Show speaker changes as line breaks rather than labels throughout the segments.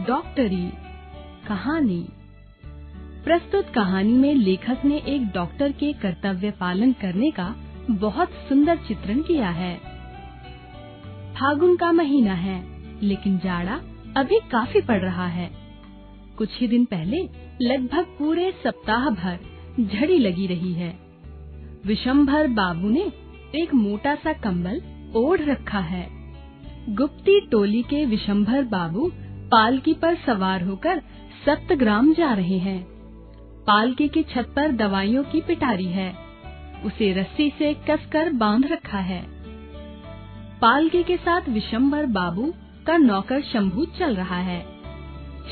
डॉक्टरी कहानी। प्रस्तुत कहानी में लेखक ने एक डॉक्टर के कर्तव्य पालन करने का बहुत सुंदर चित्रण किया है। फागुन का महीना है, लेकिन जाड़ा अभी काफी पड़ रहा है। कुछ ही दिन पहले लगभग पूरे सप्ताह भर झड़ी लगी रही है। विशंभर बाबू ने एक मोटा सा कंबल ओढ़ रखा है। गुप्ती टोली के विशंभर बाबू पालकी पर सवार होकर सप्तग्राम जा रहे हैं। पालकी की छत पर दवाइयों की पिटारी है, उसे रस्सी से कसकर बांध रखा है। पालकी के साथ विशंभर बाबू का नौकर शंभू चल रहा है।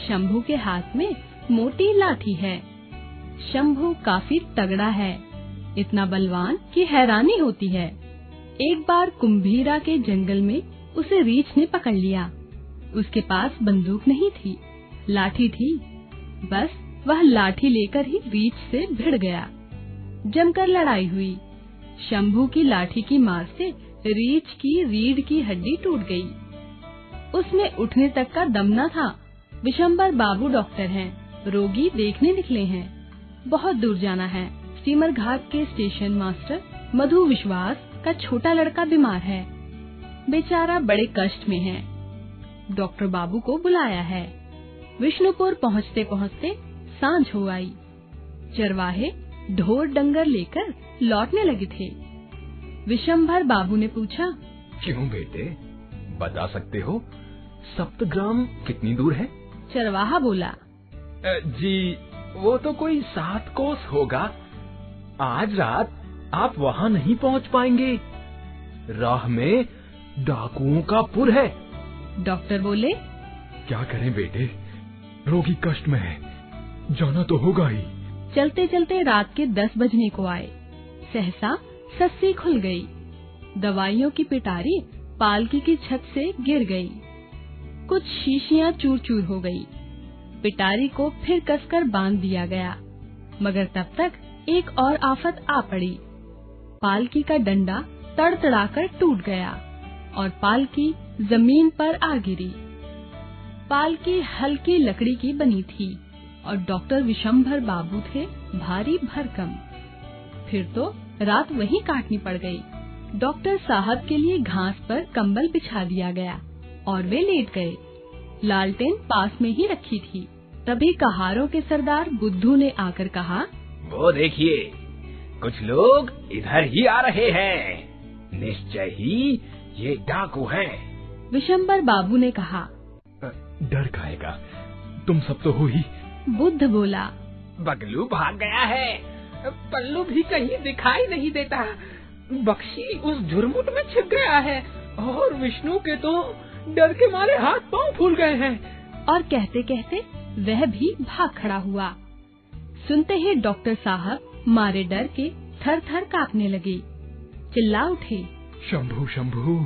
शंभू के हाथ में मोटी लाठी है। शंभू काफी तगड़ा है, इतना बलवान कि हैरानी होती है। एक बार कुंभीरा के जंगल में उसे रीछ ने पकड़ लिया। उसके पास बंदूक नहीं थी, लाठी थी। बस वह लाठी लेकर ही रीछ से भिड़ गया। जमकर लड़ाई हुई। शंभू की लाठी की मार से रीछ की रीढ़ की हड्डी टूट गई। उसमें उठने तक का दम न था। विशंभर बाबू डॉक्टर हैं, रोगी देखने निकले हैं। बहुत दूर जाना है। स्टीमर घाट के स्टेशन मास्टर मधु विश्वास का छोटा लड़का बीमार है। बेचारा बड़े कष्ट में है। डॉक्टर बाबू को बुलाया है। विष्णुपुर पहुँचते पहुँचते सांझ हो आई। चरवाहे ढोर डंगर लेकर लौटने लगे थे। विशंभर बाबू ने पूछा,
क्यों बेटे, बता सकते हो सप्तग्राम कितनी दूर है?
चरवाहा बोला,
जी वो तो कोई 7 कोस होगा। आज रात आप वहाँ नहीं पहुँच पाएंगे। राह में डाकुओं का पुर है।
डॉक्टर बोले,
क्या करें बेटे, रोगी कष्ट में है, जाना तो होगा ही।
चलते चलते रात के 10 बजने को आए। सहसा सस्सी खुल गई। दवाइयों की पिटारी पालकी की छत से गिर गई। कुछ शीशियां चूर चूर हो गई। पिटारी को फिर कसकर बांध दिया गया, मगर तब तक एक और आफत आ पड़ी। पालकी का डंडा तड़तड़ाकर टूट गया और पालकी जमीन पर आ गिरी। पालकी हल्की लकड़ी की बनी थी और डॉक्टर विशंभर बाबू थे भारी भरकम। फिर तो रात वहीं काटनी पड़ गई। डॉक्टर साहब के लिए घास पर कंबल बिछा दिया गया और वे लेट गए। लालटेन पास में ही रखी थी। तभी कहारों के सरदार बुद्धू ने आकर कहा,
वो देखिए, कुछ लोग इधर ही आ रहे हैं। निश्चय ही ये डाकू हैं।
विशंभर बाबू ने कहा,
डर खाएगा, तुम सब तो हो ही।
बुद्ध बोला,
बगलू भाग गया है, पल्लू भी कहीं दिखाई नहीं देता। बख्शी उस झुरमुट में छिप गया है और विष्णु के तो डर के मारे हाथ पांव फूल गए हैं।
और कहते कहते वह भी भाग खड़ा हुआ। सुनते ही डॉक्टर साहब मारे डर के थर थर कांपने लगे। चिल्ला उठे,
शंभू शंभू,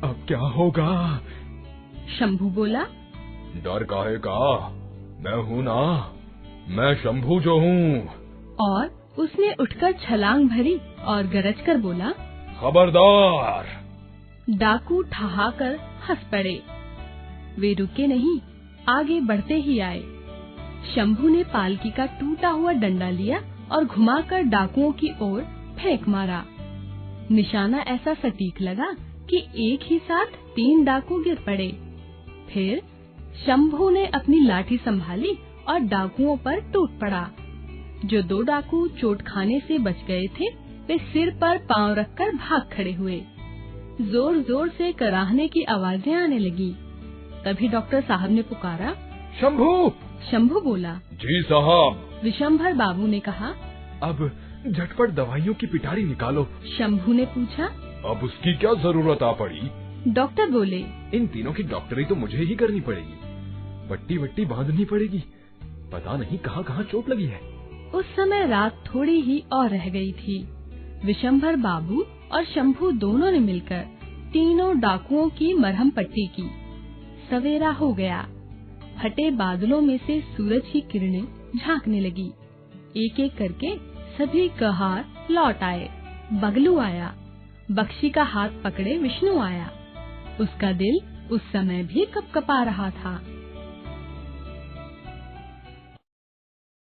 अब क्या होगा?
शंभू बोला,
डर काहे का, मैं हूँ ना, मैं शंभू जो हूँ।
और उसने उठकर छलांग भरी और गरज कर बोला,
खबरदार।
डाकू ठहाकर हंस पड़े। वे रुके नहीं, आगे बढ़ते ही आए। शंभू ने पालकी का टूटा हुआ डंडा लिया और घुमाकर डाकुओं की ओर फेंक मारा। निशाना ऐसा सटीक लगा कि एक ही साथ 3 डाकू गिर पड़े। फिर शंभू ने अपनी लाठी संभाली और डाकुओं पर टूट पड़ा। जो 2 डाकू चोट खाने से बच गए थे, वे सिर पर पांव रखकर भाग खड़े हुए। जोर जोर से कराहने की आवाजें आने लगी। तभी डॉक्टर साहब ने पुकारा,
शंभू।
शंभू बोला,
जी साहब।
विशंभर बाबू ने कहा,
अब झटपट दवाइयों की पिटारी निकालो।
शंभू ने पूछा,
अब उसकी क्या जरूरत आ पड़ी?
डॉक्टर बोले,
इन तीनों की डॉक्टरी तो मुझे ही करनी पड़ेगी। पट्टी वट्टी बांधनी पड़ेगी, पता नहीं कहाँ कहाँ चोट लगी है।
उस समय रात थोड़ी ही और रह गई थी। विशंभर बाबू और शंभू दोनों ने मिलकर तीनों डाकुओं की मरहम पट्टी की। सवेरा हो गया। फटे बादलों में से सूरज की किरणें झांकने लगी। एक एक करके सभी कहार लौट आए। बगलू आया, बख्शी का हाथ पकड़े विष्णु आया। उसका दिल उस समय भी कपकपा रहा था।